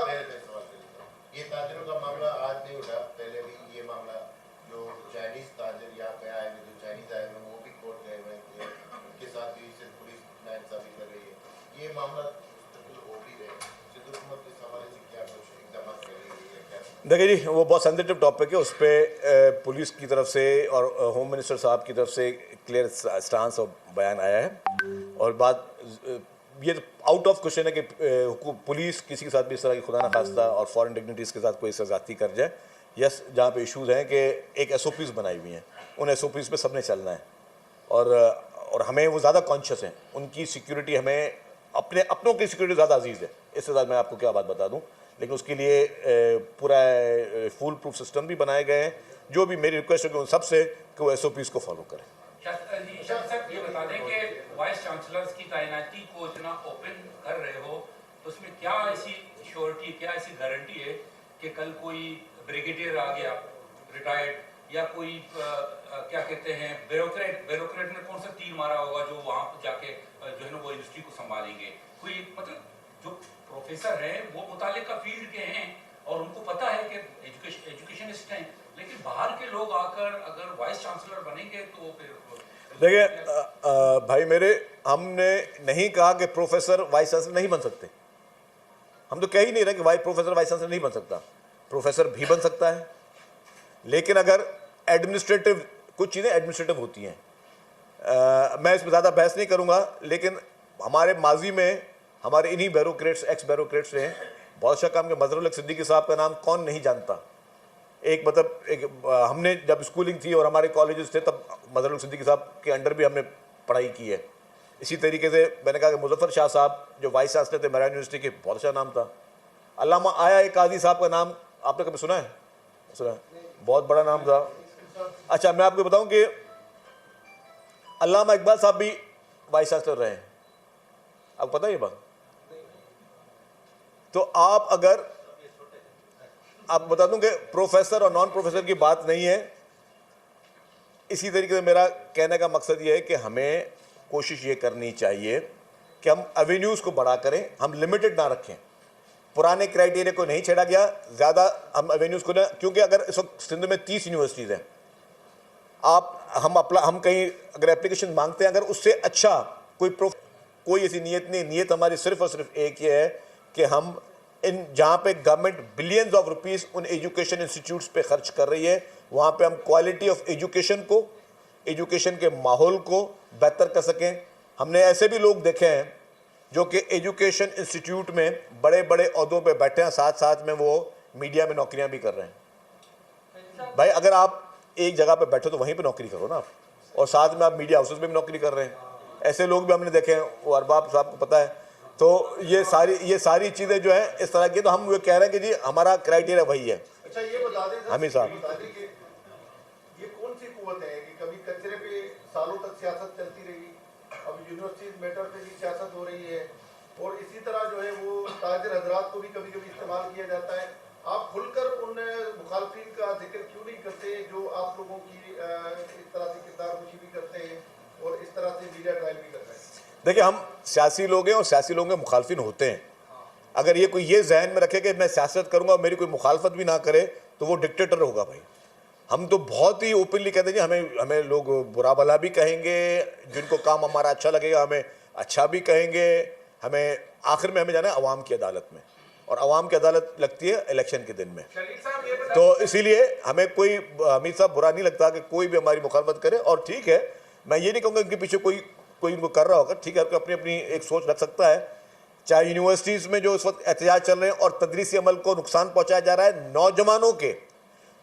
सवाल कर, ये ताजरों का मामला आज नहीं उठा, पहले भी ये मामला जो चाइनीज ताजर यहाँ पे आए हुए, जो चाइनीज आए हुए वो भी कोर्ट गए हुए थे, उनके साथ भी सिर्फ पुलिस नाइंसाफी कर रही है। ये मामला मुस्तकिल हो भी रहे, सिद्दीक हुकूमत इस हवाले से क्या कुछ इक़दाम कर रही है क्या? देखिए जी, वो बहुत सेंसिटिव टॉपिक है, उस पर पुलिस की तरफ से और होम मिनिस्टर साहब की तरफ से क्लियर स्टांस और बयान आया है। और बात ये तो आउट ऑफ क्वेश्चन है कि पुलिस किसी के साथ भी इस तरह की खुदा न खास्ता और फॉरेन डिग्निटीज़ के साथ कोई ज्यादती कर जाए। यस, जहाँ पे इश्यूज़ हैं कि एक SOPs बनाई हुई हैं, उन SOPs पे सबने चलना है और हमें वो ज़्यादा कॉन्शियस हैं, उनकी सिक्योरिटी हमें अपनों की सिक्योरिटी ज़्यादा अजीज़ है। इससे ज़्यादा मैं आपको क्या बात बता दूँ, लेकिन उसके लिए पूरा फुल प्रूफ सिस्टम भी बनाए गए हैं। जो भी मेरी रिक्वेस्ट है कि उन सबसे कि वो SOPs को फॉलो करें। ये बता दें कि वाइस चांसलर्स की तैनाती को इतना ओपन कर रहे हो, तो उसमें क्या ऐसी श्योरिटी, क्या ऐसी गारंटी है कि कल कोई ब्रिगेडियर आ गया रिटायर्ड, या कोई क्या कहते हैं ब्यूरोक्रेट ने कौन सा तीर मारा होगा जो वहाँ जाके जो है ना वो इंडस्ट्री को संभालेंगे? कोई मतलब जो प्रोफेसर हैं वो मुतालिका फील्ड के हैं और उनको पता है कि एजुकेशनिस्ट हैं, लेकिन बाहर के लोग आकर अगर वाइस चांसलर बनेंगे तो फिर देखिए भाई मेरे, हमने नहीं कहा कि प्रोफेसर वाइस चांसलर नहीं बन सकते। हम तो कह ही नहीं रहे कि प्रोफेसर वाइस चांसलर नहीं बन सकता। प्रोफेसर भी बन सकता है, लेकिन अगर एडमिनिस्ट्रेटिव, कुछ चीज़ें एडमिनिस्ट्रेटिव होती हैं, मैं इस पर ज़्यादा बहस नहीं करूँगा, लेकिन हमारे माजी में हमारे इन्हीं ब्यूरोक्रेट्स, एक्स ब्यूरोक्रेट्स ने बहुत अच्छा काम किया। मजहरुल हक सिद्दीकी साहब का नाम कौन नहीं जानता। हमने जब स्कूलिंग थी और हमारे कॉलेजेस थे तब मजहरुल हक सिद्दीकी साहब के अंडर भी हमने पढ़ाई की है। इसी तरीके से मैंने कहा कि मुज़फ़्फ़र शाह साहब जो वाइस चांसलर थे मेरान यूनिवर्सिटी के, बहुत अच्छा नाम था। अल्लामा आया एक काजी साहब का नाम आपने कभी सुना है? सुना है, बहुत बड़ा नाम था। अच्छा, मैं आपको बताऊं कि अल्लामा इकबाल साहब भी वाइस चांसलर रहे हैं, आपको पता है ये बात? तो आप अगर आप बता दूं कि प्रोफेसर और नॉन प्रोफेसर की बात नहीं है। इसी तरीके से मेरा कहने का मकसद ये है कि हमें कोशिश ये करनी चाहिए कि हम एवेन्यूज़ को बड़ा करें, हम लिमिटेड ना रखें। पुराने क्राइटेरिया को नहीं छेड़ा गया, ज़्यादा हम एवेन्यूज़ को ना, क्योंकि अगर इस वक्त सिंध में 30 यूनिवर्सिटीज़ हैं, हम कहीं अगर एप्लीकेशन मांगते हैं, अगर उससे अच्छा कोई ऐसी नीयत नहीं। नीयत हमारी सिर्फ और सिर्फ एक ये है कि हम इन जहाँ पे गवर्नमेंट बिलियंस ऑफ रुपीस उन एजुकेशन इंस्टीट्यूट्स पे खर्च कर रही है, वहाँ पे हम क्वालिटी ऑफ एजुकेशन को, एजुकेशन के माहौल को बेहतर कर सकें। हमने ऐसे भी लोग देखे हैं जो कि एजुकेशन इंस्टीट्यूट में बड़े बड़े ओहदों पे बैठे हैं, साथ साथ में वो मीडिया में नौकरियां भी कर रहे हैं। भाई अगर आप एक जगह पे बैठो तो वहीं पे नौकरी करो ना आप, और साथ में आप मीडिया हाउसेस में भी नौकरी कर रहे हैं। ऐसे लोग भी हमने देखे हैं, वो अरबाब साहब को पता है। तो ये सारी चीज़ें जो है इस तरह की, तो हम वो कह रहे हैं कि जी हमारा क्राइटेरिया वही है। अच्छा, ये बता दें हमी साहब, ये कौन सी कुव्वत है कि कभी कचरे पे सालों तक सियासत चलती रही, अब यूनिवर्सिटी मैटर पे भी सियासत हो रही है, और इसी तरह जो है वो ताजिर हजरात को भी कभी कभी इस्तेमाल किया जाता है। आप खुलकर उन मुखालफिन का जिक्र क्यों नहीं करते जो आप लोगों की इस तरह से किरदारकुशी भी करते हैं और इस तरह से मीडिया ट्रायल भी करते हैं? देखिए, हम सियासी लोग हैं और सियासी लोगों के मुखालफिन होते हैं। अगर ये कोई ये जहन में रखे कि मैं सियासत करूंगा और मेरी कोई मुखालफत भी ना करे तो वो डिक्टेटर होगा। भाई हम तो बहुत ही ओपनली कहते हैं, हमें लोग बुरा भला भी कहेंगे, जिनको काम हमारा अच्छा लगेगा हमें अच्छा भी कहेंगे। हमें आखिर में हमें जाना है अवाम की अदालत में, और अवाम की अदालत लगती है इलेक्शन के दिन में। तो इसीलिए हमें कोई हमीद साहब बुरा नहीं लगता कि कोई भी हमारी मुखालफत करे। और ठीक है, मैं ये नहीं कहूँगा इनके पीछे कोई इनको कर रहा होगा, ठीक है, अपनी अपनी एक सोच रख सकता है। चाहे यूनिवर्सिटीज़ में जो इस वक्त एहतजाज चल रहे हैं और तदरीसी अमल को नुकसान पहुँचाया जा रहा है, नौजवानों के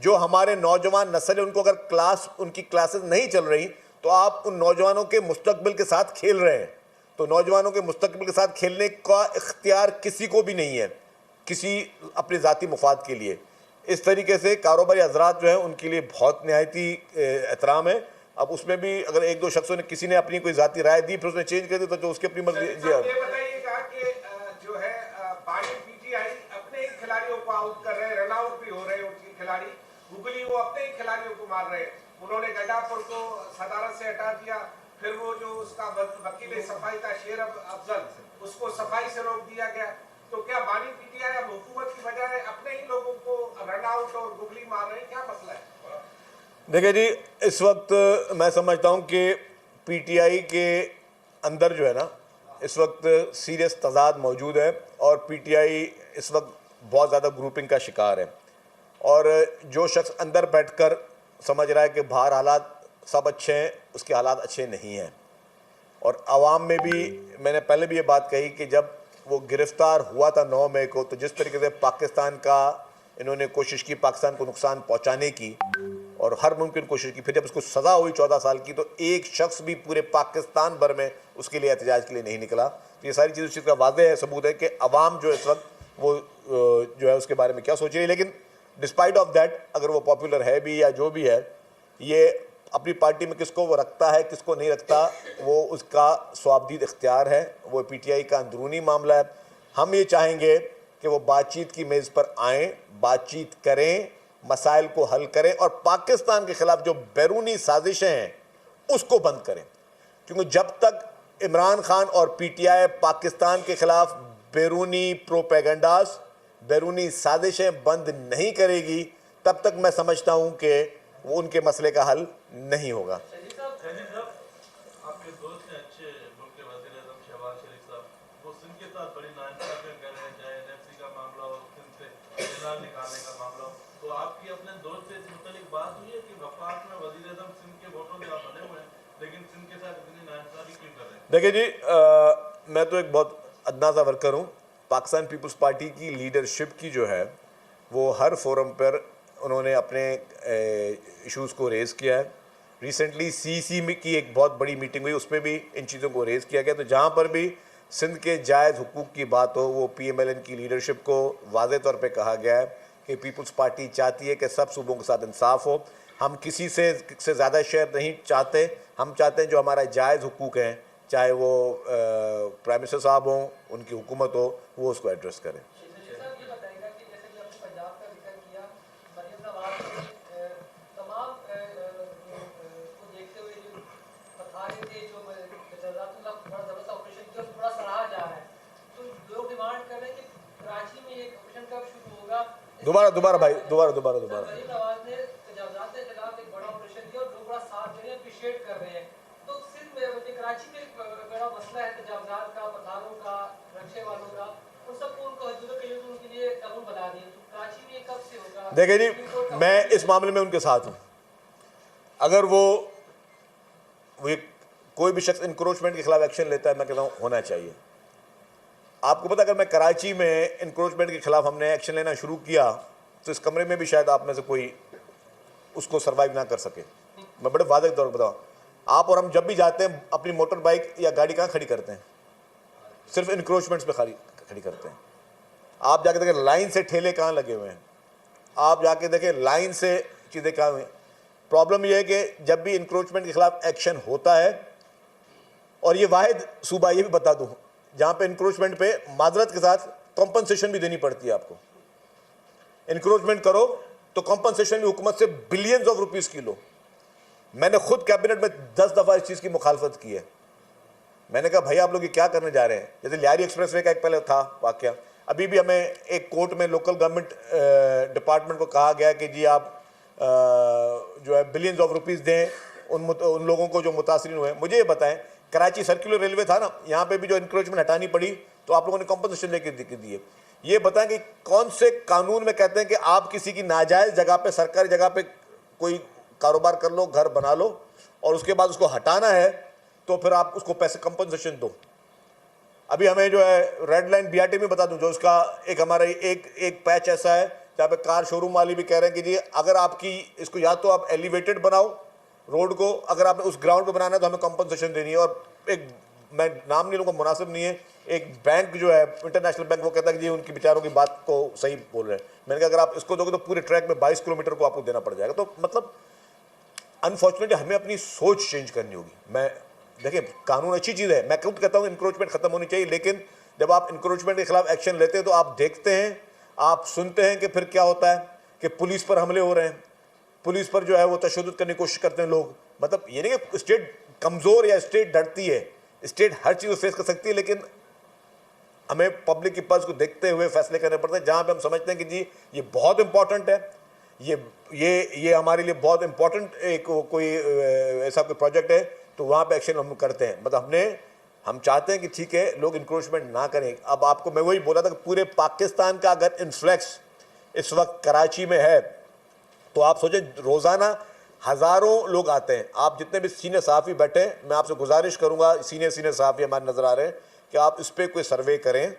जो हमारे नौजवान नस्ल है उनको अगर उनकी क्लासेस नहीं चल रही तो आप उन नौजवानों के मुस्तकबिल के साथ खेल रहे हैं। तो नौजवानों के मुस्तकबिल के साथ खेलने का इख्तियार किसी को भी नहीं है, किसी अपने ज़ाती मुफाद के लिए। इस तरीके से कारोबारी हजरात जो है उनके लिए बहुत नहायती एहतराम है। अब उसमें भी अगर एक दो शख्सों ने किसी ने अपनी कोई ज़ाती राय दी फिर उसने चेंज कर दी तो जो उसकी अपनी मर्जी। बताइएगा कि जो है पानी पीटीआई अपने ही खिलाड़ियों को आउट कर रहे हैं, रन आउट भी हो रहे हैं उनके खिलाड़ी, गुगली वो अपने ही खिलाड़ियों को मार रहे हैं। उन्होंने गड्डापुर को सदारत से हटा दिया, फिर वो जो उसका वकील सफाई था शेर अफजल, उसको सफाई से रोक दिया गया। तो क्या बानी पीटीआई अब हुकूमत देखिए जी, इस वक्त मैं समझता हूँ कि पीटीआई के अंदर जो है ना, इस वक्त सीरियस तजाद मौजूद है और पीटीआई इस वक्त बहुत ज़्यादा ग्रुपिंग का शिकार है। और जो शख्स अंदर बैठकर समझ रहा है कि बाहर हालात सब अच्छे हैं, उसके हालात अच्छे नहीं हैं। और आवाम में भी मैंने पहले भी ये बात कही कि जब वो गिरफ़्तार हुआ था 9 मई को, तो जिस तरीके से पाकिस्तान का इन्होंने कोशिश की पाकिस्तान को नुकसान पहुंचाने की और हर मुमकिन कोशिश की, फिर जब उसको सज़ा हुई 14 साल की, तो एक शख्स भी पूरे पाकिस्तान भर में उसके लिए एहतजाज के लिए नहीं निकला। तो ये सारी चीज़ उस चीज़ का वाज़ेह है, सबूत है कि अवाम जो इस वक्त वो जो है उसके बारे में क्या सोच रही है। लेकिन डिस्पाइट ऑफ दैट, अगर वो पॉपुलर है भी या जो भी है, ये अपनी पार्टी में किसको वो रखता है किसको नहीं रखता, वो उसका स्वाबदीद इख्तियार है, वो पीटीआई का अंदरूनी मामला है। हम ये चाहेंगे कि वो बातचीत की मेज़ पर आएँ, बातचीत करें, मसाइल को हल करें और पाकिस्तान के ख़िलाफ़ जो बैरूनी साजिशें हैं उसको बंद करें। क्योंकि जब तक इमरान खान और पीटीआई पाकिस्तान के ख़िलाफ़ बैरूनी प्रोपेगेंडास, बैरूनी साजिशें बंद नहीं करेगी, तब तक मैं समझता हूँ कि वो उनके मसले का हल नहीं होगा। आपके दोस्त हैं अच्छे मुल्क के वज़ीर-ए-आज़म शहबाज शरीफ साहब, वो सिंध के साथ बड़ी नाइंसाफियां कर रहे हैं, चाहे एनएफसी का मामला हो, सिंध से इनार निकालने का मामला हो। तो आपकी अपने दोस्त से इस मुतालिक बात हुई है कि वफाक में वज़ीर-ए-आज़म सिंध के वोटों से आप बने हुए हैं, लेकिन सिंध के साथ इतनी नाइंसाफी क्यों कर रहे हैं? देखिए जी, मैं तो एक बहुत अदना सा वर्कर हूँ। पाकिस्तान पीपल्स पार्टी की लीडरशिप की जो है वो हर फोरम पर उन्होंने अपने इश्यूज़ को रेज़ किया है। रिसेंटली सीसी में की एक बहुत बड़ी मीटिंग हुई, उसमें भी इन चीज़ों को रेज़ किया गया। तो जहाँ पर भी सिंध के जायज़ हुकूक की बात हो, वो पीएमएलएन की लीडरशिप को वाज़े तौर पे कहा गया है कि पीपल्स पार्टी चाहती है कि सब सूबों के साथ इंसाफ हो। हम किसी से ज़्यादा शेयर नहीं चाहते, हम चाहते हैं जो हमारा जायज़ हुकूक हैं, चाहे वो प्राइम मिनिस्टर साहब हों, उनकी हुकूमत हो, वो उसको एड्रेस करें। दोबारा भाई, दोबारा कराची में एक बड़ा मसला है तजावुज़ात का, पठानों का, रक्षा वालों का, उन सबको उनको हदूद के लिए उनके लिए कानून बना दिए। तो कराची में कब से होगा? देखिए जी, मैं इस मामले में उनके साथ हूँ। अगर वो कोई भी शख्स इंक्रोचमेंट के खिलाफ एक्शन लेता है, मैं कहता हूँ होना चाहिए। आपको पता, अगर मैं कराची में इंक्रोचमेंट के खिलाफ हमने एक्शन लेना शुरू किया तो इस कमरे में भी शायद आप में से कोई उसको सर्वाइव ना कर सके। मैं बड़े वादे के तौर पर बताऊँ, आप और हम जब भी जाते हैं अपनी मोटर बाइक या गाड़ी कहाँ खड़ी करते हैं? सिर्फ इंक्रोचमेंट्स पे खड़ी करते हैं। आप जाके देखें लाइन से ठेले कहाँ लगे हुए हैं, आप जाके देखें लाइन से चीज़ें कहाँ हुई हैं। प्रॉब्लम यह है कि जब भी इंक्रोचमेंट के खिलाफ एक्शन होता है, और ये वाहिद सूबा, ये भी बता दूँ, जहाँ पे इंक्रोचमेंट पे माजरत के साथ कॉम्पनसेशन भी देनी पड़ती है आपको। इंक्रोचमेंट करो तो कॉम्पनसेशन भी हुकूमत से बिलियंस ऑफ रुपीज़ की लो। मैंने खुद कैबिनेट में 10 दफ़ा इस चीज़ की मुखालफत की है। मैंने कहा भाई आप लोग ये क्या करने जा रहे हैं? जैसे लियारी एक्सप्रेस वे का एक पहले था वाक़या, अभी भी हमें एक कोर्ट में लोकल गवर्नमेंट डिपार्टमेंट को कहा गया कि जी आप जो है बिलियंस ऑफ रुपीज़ दें उन लोगों को जो मुतासरीन हुए। मुझे ये बताएं, कराची सर्कुलर रेलवे था ना, यहाँ पे भी जो इंक्रोचमेंट हटानी पड़ी तो आप लोगों ने कॉम्पनसेशन लेके दिए। ये बताएं कि कौन से कानून में कहते हैं कि आप किसी की नाजायज़ जगह पे, सरकारी जगह पे कोई कारोबार कर लो, घर बना लो, और उसके बाद उसको हटाना है तो फिर आप उसको पैसे कंपनसेशन दो। अभी हमें जो है रेड लाइन बीआरटी में बता दूं, जो उसका एक हमारा एक पैच ऐसा है जहाँ पे कार शोरूम वाली भी कह रहे हैं कि जी अगर आपकी इसको या तो आप एलिवेटेड बनाओ रोड को, अगर आपने उस ग्राउंड पे बनाना है तो हमें कंपनसेशन देनी है। और एक, मैं नाम नहीं लूँगा, मुनासिब नहीं है, एक बैंक जो है इंटरनेशनल बैंक, वो कहता है कि जी उनकी बेचारों की बात को सही बोल रहे हैं। मैंने कहा अगर आप इसको दोगे तो पूरे ट्रैक में 22 किलोमीटर को आपको देना पड़ जाएगा। तो मतलब अनफॉर्चुनेटली हमें अपनी सोच चेंज करनी होगी। मैं देखिए, कानून अच्छी चीज़ है, मैं खुद कहता हूँ इंक्रोचमेंट खत्म होनी चाहिए, लेकिन जब आप इंक्रोचमेंट के खिलाफ एक्शन लेते हैं तो आप देखते हैं, आप सुनते हैं कि फिर क्या होता है कि पुलिस पर हमले हो रहे हैं, पुलिस पर जो है वो तशद्दुद करने की कोशिश करते हैं लोग। मतलब ये नहीं कि स्टेट कमज़ोर या स्टेट डरती है, स्टेट हर चीज़ को फेस कर सकती है, लेकिन हमें पब्लिक की पल्स को देखते हुए फैसले करने पड़ते हैं। जहाँ पे हम समझते हैं कि जी ये बहुत इंपॉर्टेंट है, ये हमारे लिए बहुत इम्पोर्टेंट एक कोई ऐसा कोई प्रोजेक्ट है तो वहाँ पे एक्शन हम करते हैं। मतलब हम चाहते हैं कि ठीक है लोग इंक्रोचमेंट ना करें। अब आपको मैं वही बोला था कि पूरे पाकिस्तान का अगर इन्फ्लक्स इस वक्त कराची में है तो आप सोचें रोज़ाना हज़ारों लोग आते हैं। आप जितने भी सीनियर सहाफ़ी बैठे हैं, मैं आपसे गुजारिश करूँगा, सीनियर सहाफ़ी हमारे नज़र आ रहे हैं कि आप इस पर कोई सर्वे करें